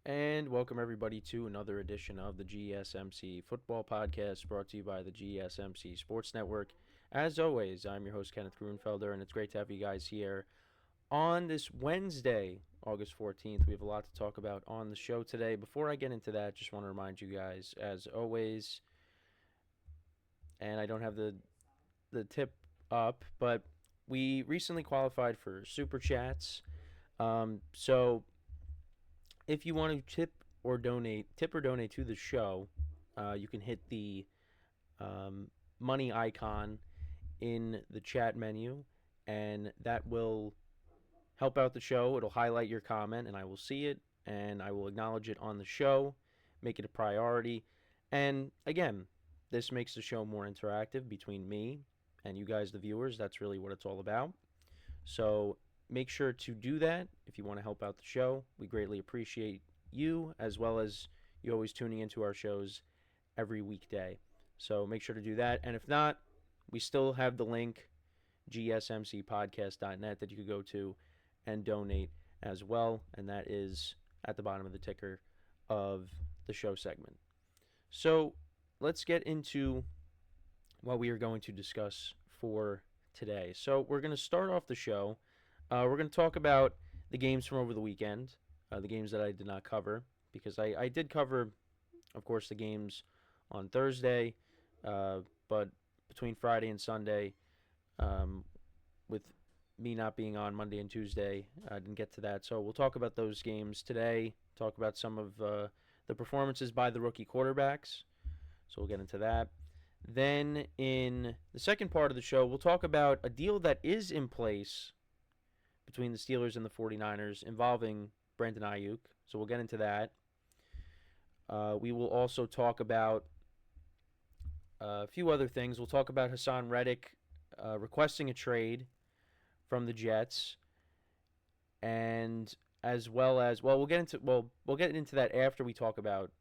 And welcome everybody to another edition of the GSMC Football Podcast brought to you by the GSMC Sports Network. As always, I'm your host Kenneth Grunfelder, and it's great to have you guys here on this Wednesday, August 14th. We have a lot to talk about on the show today. Before I get into that, just want to remind you guys, as always, and I don't have the tip up, but we recently qualified for Super Chats. So if you want to tip or donate to the show, you can hit the money icon in the chat menu, and that will help out the show. It'll highlight your comment, and I will see it, and I will acknowledge it on the show, make it a priority. And again, this makes the show more interactive between me and you guys, the viewers. That's really what it's all about. So make sure to do that if you want to help out the show. We greatly appreciate you, as well as you always tuning into our shows every weekday. So make sure to do that. And if not, we still have the link, GSMCPodcast.net, that you could go to and donate as well. And that is at the bottom of the ticker of the show segment. So let's get into what we are going to discuss for today. So we're going to start off the show. We're going to talk about the games from over the weekend, the games that I did not cover, because I did cover, of course, the games on Thursday, but between Friday and Sunday, with me not being on Monday and Tuesday, I didn't get to that. So we'll talk about those games today, talk about some of the performances by the rookie quarterbacks. So we'll get into that. Then in the second part of the show, we'll talk about a deal that is in place between the Steelers and the 49ers involving Brandon Ayuk. So we'll get into that. We will also talk about a few other things. We'll talk about Hassan Reddick requesting a trade from the Jets, and as well as we'll get into that after we talk about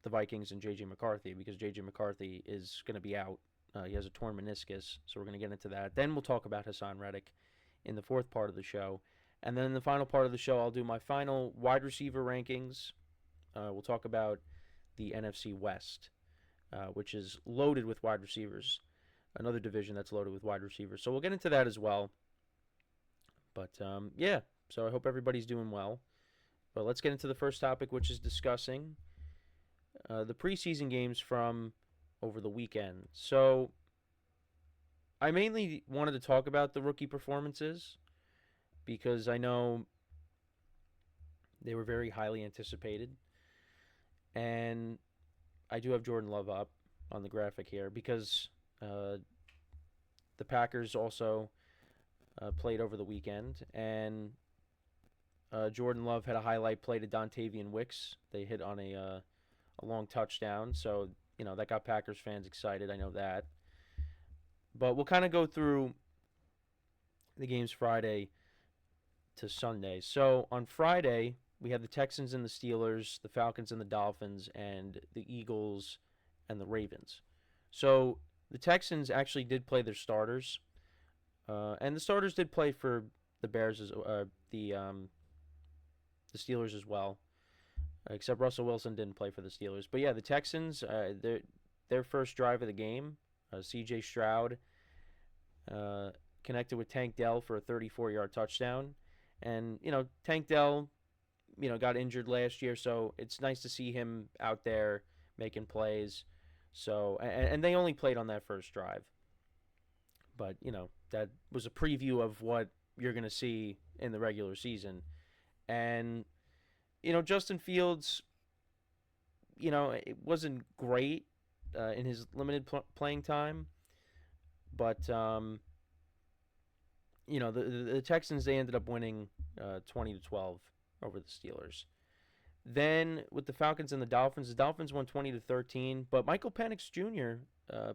the Vikings and J.J. McCarthy, because J.J. McCarthy is going to be out. He has a torn meniscus, so we're going to get into that. Then we'll talk about Hassan Reddick in the fourth part of the show. And then in the final part of the show, I'll do my final wide receiver rankings. We'll talk about the NFC West, which is loaded with wide receivers. Another division that's loaded with wide receivers. So we'll get into that as well. But, yeah, so I hope everybody's doing well. But let's get into the first topic, which is discussing the preseason games from over the weekend. So I mainly wanted to talk about the rookie performances because I know they were very highly anticipated. And I do have Jordan Love up on the graphic here because the Packers also played over the weekend. And Jordan Love had a highlight play to Dontavian Wicks. They hit on a long touchdown. So, that got Packers fans excited. I know that. But we'll kind of go through the games Friday to Sunday. So on Friday, we had the Texans and the Steelers, the Falcons and the Dolphins, and the Eagles and the Ravens. So the Texans actually did play their starters, and the starters did play for the Bears, the Steelers as well, except Russell Wilson didn't play for the Steelers. But yeah, the Texans, their first drive of the game, C.J.Stroud connected with Tank Dell for a 34-yard touchdown. And, Tank Dell, got injured last year, so it's nice to see him out there making plays. So, and they only played on that first drive. But, that was a preview of what you're going to see in the regular season. And, Justin Fields, it wasn't great in his limited playing time. But, the Texans, they ended up winning 20-12 over the Steelers. Then with the Falcons and the Dolphins won 20-13. But Michael Penix Jr.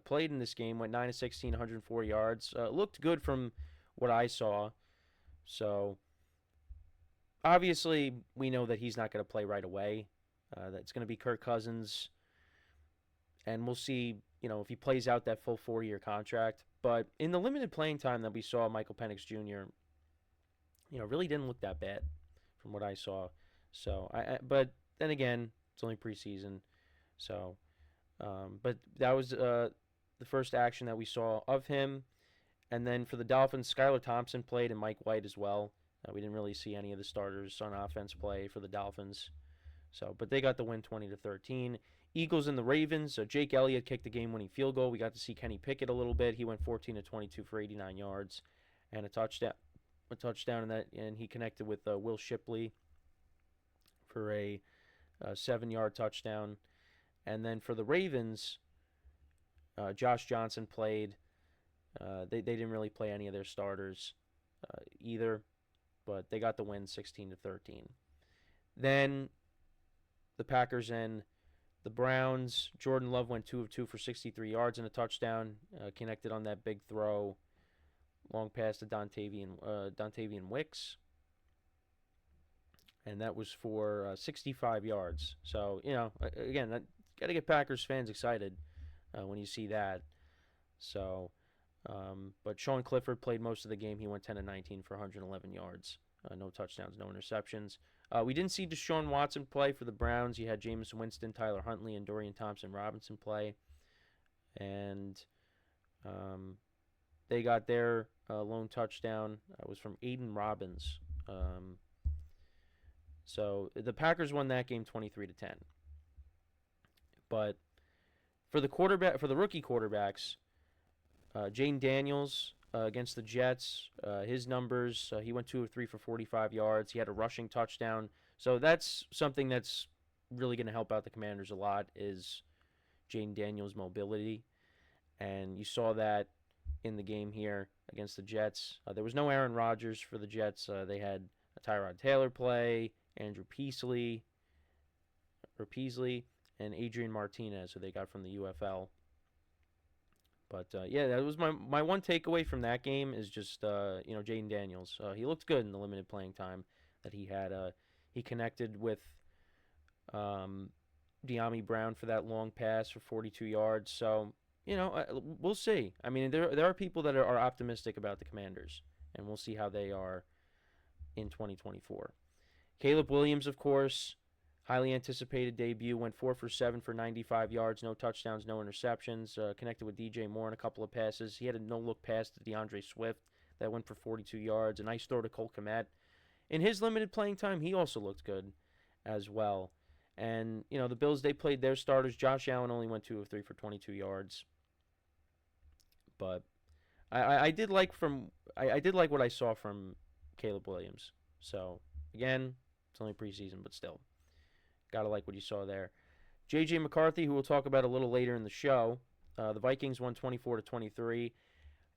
Played in this game, went 9 of 16, 104 yards. Looked good from what I saw. So, obviously, we know that he's not going to play right away. That's going to be Kirk Cousins. And we'll see, if he plays out that full 4-year contract. But in the limited playing time that we saw Michael Penix Jr., really didn't look that bad from what I saw. So but then again, it's only preseason. So, but that was the first action that we saw of him. And then for the Dolphins, Skylar Thompson played and Mike White as well. We didn't really see any of the starters on offense play for the Dolphins. So, but they got the win 20-13. Eagles and the Ravens. So Jake Elliott kicked the game-winning field goal. We got to see Kenny Pickett a little bit. He went 14-22 for 89 yards and a touchdown. In that, and he connected with Will Shipley for a 7-yard touchdown. And then for the Ravens, Josh Johnson played. They didn't really play any of their starters either, but they got the win 16-13. Then the Packers and the Browns. Jordan Love went 2 of 2 for 63 yards and a touchdown. Connected on that big throw, long pass to Dontavian Wicks, and that was for 65 yards. So again, that got to get Packers fans excited when you see that. So, but Sean Clifford played most of the game. He went 10-19 for 111 yards, no touchdowns, no interceptions. We didn't see Deshaun Watson play for the Browns. You had Jameis Winston, Tyler Huntley, and Dorian Thompson-Robinson play. And they got their lone touchdown. Was from Aiden Robbins. So the Packers won that game 23-10. But for the rookie quarterbacks, Jane Daniels against the Jets, his numbers, he went 2 of 3 for 45 yards. He had a rushing touchdown. So that's something that's really going to help out the Commanders a lot, is Jane Daniels' mobility. And you saw that in the game here against the Jets. There was no Aaron Rodgers for the Jets. They had a Tyrod Taylor play, Andrew Peasley, and Adrian Martinez, who they got from the UFL. But yeah, that was my one takeaway from that game is just Jaden Daniels. He looked good in the limited playing time that he had. He connected with De'Ami Brown for that long pass for 42 yards. So we'll see. I mean, there are people that are optimistic about the Commanders, and we'll see how they are in 2024. Caleb Williams, of course, highly anticipated debut, went 4 for 7 for 95 yards, no touchdowns, no interceptions, connected with DJ Moore in a couple of passes. He had a no-look pass to DeAndre Swift that went for 42 yards, a nice throw to Cole Kmet. In his limited playing time, he also looked good as well. And, the Bills, they played their starters. Josh Allen only went 2 of 3 for 22 yards. But I did like what I saw from Caleb Williams. So, again, it's only preseason, but still. Gotta like what you saw there. J.J. McCarthy, who we'll talk about a little later in the show. The Vikings won 24-23.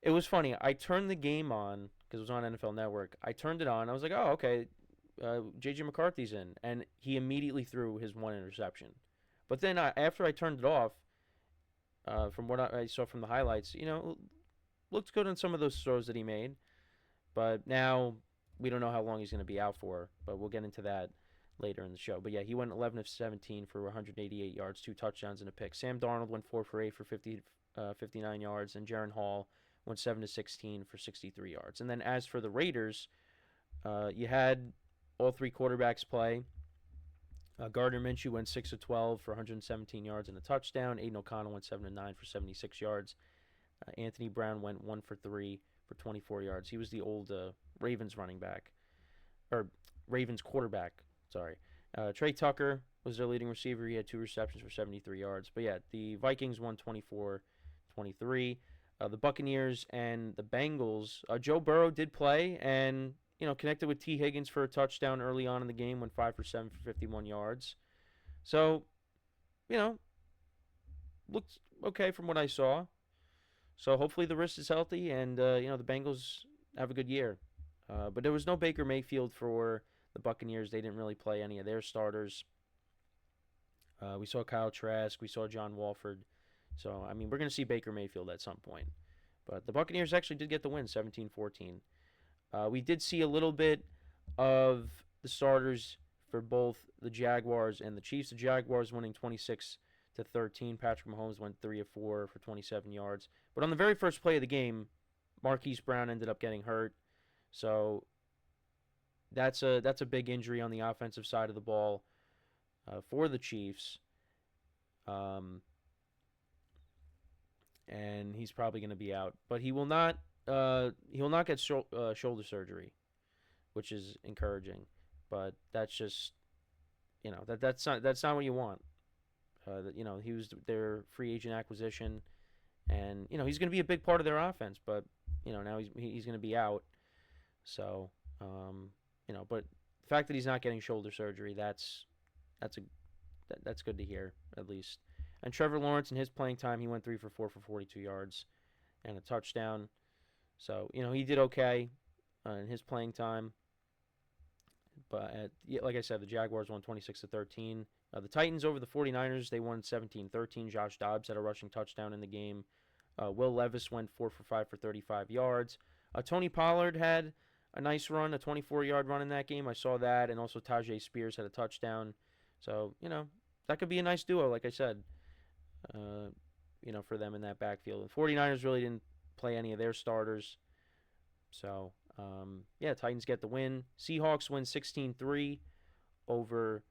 It was funny. I turned the game on because it was on NFL Network. I turned it on. I was like, oh, okay, J.J. McCarthy's in. And he immediately threw his one interception. But then after I turned it off, from what I saw from the highlights, looked good on some of those throws that he made. But now we don't know how long he's going to be out for. But we'll get into that later in the show. But yeah, he went 11 of 17 for 188 yards, 2 touchdowns and a pick. Sam Darnold went 4 for 8 for 59 yards, and Jaron Hall went 7 to 16 for 63 yards. And then as for the Raiders, you had all 3 quarterbacks play. Gardner Minshew went 6 of 12 for 117 yards and a touchdown. Aiden O'Connell went 7 of 9 for 76 yards. Anthony Brown went 1 for 3 for 24 yards. He was the old Ravens quarterback. Sorry. Trey Tucker was their leading receiver. He had 2 receptions for 73 yards. But yeah, the Vikings won 24-23. The Buccaneers and the Bengals. Joe Burrow did play and connected with T. Higgins for a touchdown early on in the game. Went 5 for 7 for 51 yards. So, looked okay from what I saw. So hopefully the wrist is healthy and the Bengals have a good year. But there was no Baker Mayfield for the Buccaneers. They didn't really play any of their starters. We saw Kyle Trask. We saw John Walford. So, I mean, we're going to see Baker Mayfield at some point. But the Buccaneers actually did get the win, 17-14. We did see a little bit of the starters for both the Jaguars and the Chiefs. The Jaguars winning 26-13. Patrick Mahomes went 3 of 4 for 27 yards. But on the very first play of the game, Marquise Brown ended up getting hurt. So that's a big injury on the offensive side of the ball for the Chiefs. Um, and he's probably going to be out, but he will not. He will not get shoulder surgery, which is encouraging. But that's just that's not what you want. He was their free agent acquisition, and he's going to be a big part of their offense. But now he's going to be out. So but the fact that he's not getting shoulder surgery, that's good to hear at least. And Trevor Lawrence in his playing time, he went 3 for 4 for 42 yards and a touchdown. So he did okay in his playing time. But like I said, the Jaguars won 26-13. The Titans over the 49ers, they won 17-13. Josh Dobbs had a rushing touchdown in the game. Will Levis went 4 for 5 for 35 yards. Tony Pollard had a nice run, a 24-yard run in that game. I saw that, and also Tajay Spears had a touchdown. So that could be a nice duo, like I said. For them in that backfield. The 49ers really didn't play any of their starters. So, Titans get the win. Seahawks win 16-3 over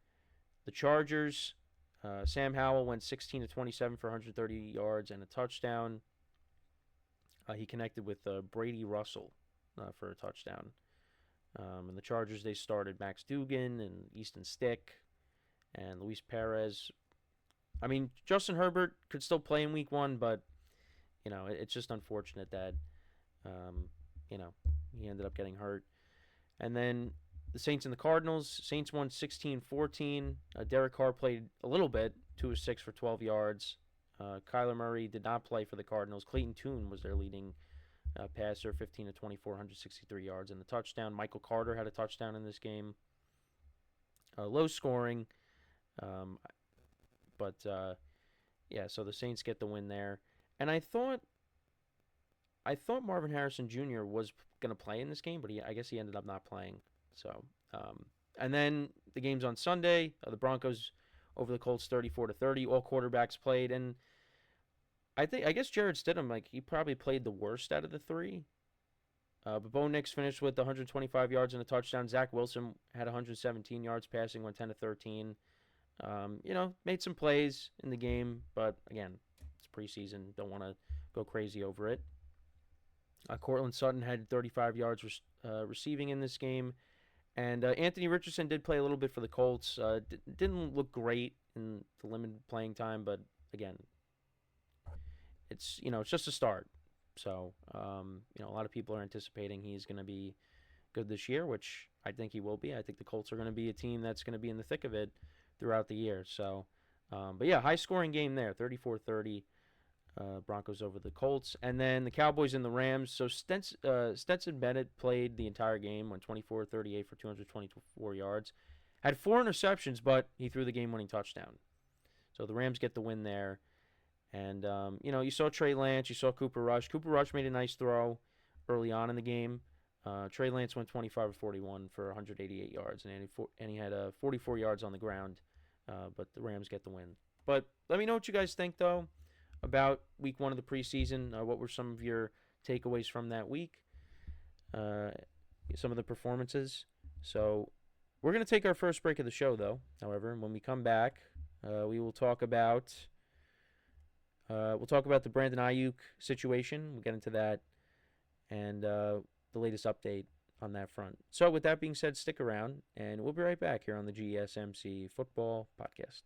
the Chargers. Sam Howell went 16-27 for 130 yards and a touchdown. He connected with Brady Russell for a touchdown. And the Chargers, they started Max Duggan and Easton Stick and Luis Perez. I mean, Justin Herbert could still play in week 1, but, it's just unfortunate that, he ended up getting hurt. And then the Saints and the Cardinals. Saints won 16-14. Derek Carr played a little bit, 2 of 6 for 12 yards. Kyler Murray did not play for the Cardinals. Clayton Tune was their leading passer, 15-24, 163 yards and the touchdown. Michael Carter had a touchdown in this game. Low scoring. But so the Saints get the win there. And I thought Marvin Harrison Jr. was going to play in this game, but I guess he ended up not playing. So, and then the game's on Sunday. The Broncos over the Colts 34-30. All quarterbacks played, and I guess Jared Stidham, he probably played the worst out of the three. But Bo Nix finished with 125 yards and a touchdown. Zach Wilson had 117 yards passing, went 10-13. Made some plays in the game, but again, it's preseason. Don't want to go crazy over it. Cortland Sutton had 35 yards receiving in this game. And Anthony Richardson did play a little bit for the Colts. Didn't look great in the limited playing time, but again, it's just a start. So, a lot of people are anticipating he's going to be good this year, which I think he will be. I think the Colts are going to be a team that's going to be in the thick of it throughout the year. So, high-scoring game there, 34-30, Broncos over the Colts. And then the Cowboys and the Rams. So Stetson Bennett played the entire game, went 24-38 for 224 yards. Had 4 interceptions, but he threw the game-winning touchdown. So the Rams get the win there. And, you saw Trey Lance, you saw Cooper Rush. Cooper Rush made a nice throw early on in the game. Trey Lance went 25-41 for 188 yards, and he had 44 yards on the ground, but the Rams get the win. But let me know what you guys think, though, about week 1 of the preseason. What were some of your takeaways from that week? Some of the performances. So we're going to take our first break of the show, though, however, and when we come back, we will talk about... the Brandon Ayuk situation. We'll get into that and the latest update on that front. So with that being said, stick around, and we'll be right back here on the GSMC Football Podcast.